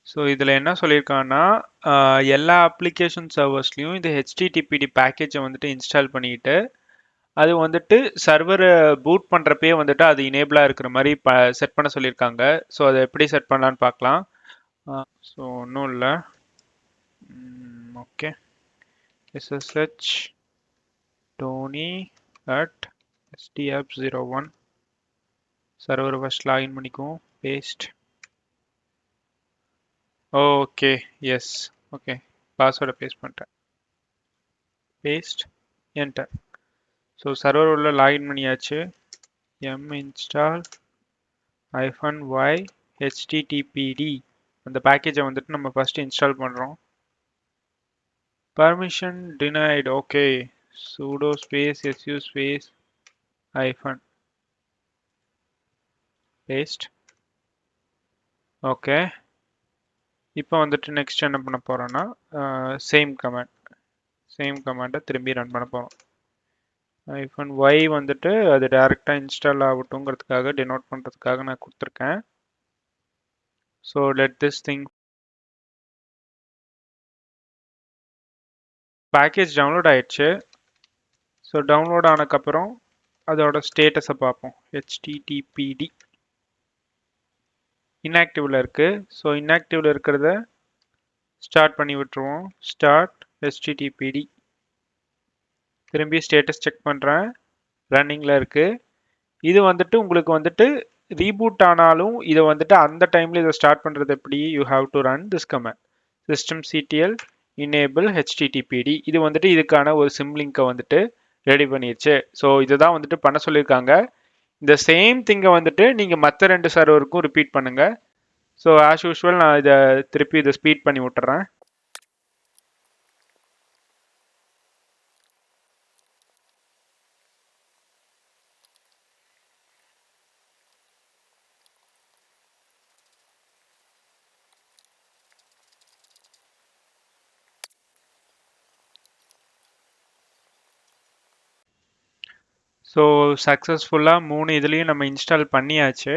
So இதில் என்ன சொல்லியிருக்காங்கன்னா எல்லா அப்ளிகேஷன் சர்வர்ஸ்லையும் இந்த ஹெச்டிடிபிடி பேக்கேஜை வந்துட்டு இன்ஸ்டால் பண்ணிக்கிட்டு அது வந்துட்டு சர்வரை பூட் பண்ணுறப்பே வந்துட்டு அது இனேபிளாக இருக்கிற மாதிரி செட் பண்ண சொல்லியிருக்காங்க. ஸோ அதை எப்படி செட் பண்ணலான்னு பார்க்கலாம். ஸோ ஒன்றும் இல்லை. Okay, SSH Tony at STApp01 server first login பண்ணிக்குவோம். பேஸ்ட். ஓகே, எஸ், ஓகே, பாஸ்வேர்டை பேஸ்ட் பண்ணிட்டேன். Paste, enter. ஸோ சர்வர் உள்ள லாகின் பண்ணியாச்சு. install -y httpd அந்த பேக்கேஜை வந்துட்டு நம்ம ஃபர்ஸ்ட் இன்ஸ்டால் பண்ணுறோம். Permission denied. Okay, sudo space su space hyphen paste. Okay, இப்போ வந்துட்டு நெக்ஸ்ட் என்ன பண்ண போகிறோன்னா சேம் கமாண்டை திரும்பி ரன் பண்ண போகிறோம். -y வந்துட்டு அது டைரெக்டாக இன்ஸ்டால் ஆகட்டுங்கிறதுக்காக டினோட் பண்ணுறதுக்காக நான் கொடுத்துருக்கேன். So let this thing. Package download ஆயிடுச்சு. ஸோ டவுன்லோட் ஆனதுக்கப்புறம் அதோட ஸ்டேட்டஸை பார்ப்போம். httpd இன்ஆக்டிவில் இருக்குது. ஸோ இன்ஆக்டிவில் இருக்கிறத ஸ்டார்ட் பண்ணி விட்டுருவோம். Start httpd. திரும்பி ஸ்டேட்டஸ் செக் பண்ணுறேன், ரன்னிங்கில் இருக்குது. இது வந்துட்டு உங்களுக்கு வந்துட்டு ரீபூட் ஆனாலும் இதை வந்துட்டு அந்த டைமில் இதை ஸ்டார்ட் பண்ணுறது எப்படி? You have to run this command systemctl enable httpd. இது வந்துட்டு இதுக்கான ஒரு சிம்லிங்கை வந்துட்டு ரெடி பண்ணிடுச்சு. ஸோ இதுதான் வந்துட்டு பண்ண சொல்லியிருக்காங்க. இந்த சேம் திங்கை வந்துட்டு நீங்கள் மற்ற 2 சர்வருக்கும் ரிப்பீட் பண்ணுங்கள். ஸோ ஆஸ் யூஷுவல் நான் இதை திருப்பி இதை ஸ்பீட் பண்ணி விட்டுறேன். ஸோ சக்ஸஸ்ஃபுல்லாக 3 இதுலேயும் நம்ம இன்ஸ்டால் பண்ணியாச்சு.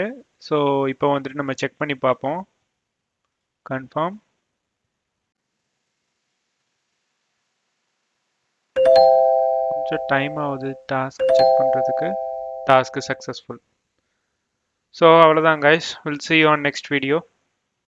ஸோ இப்போ வந்துட்டு நம்ம செக் பண்ணி பார்ப்போம். கன்ஃபார்ம். கொஞ்சம் டைம் ஆகுது டாஸ்க் செக் பண்ணுறதுக்கு. Task successful. ஸோ அவ்வளோதான் guys. Will see you on next video.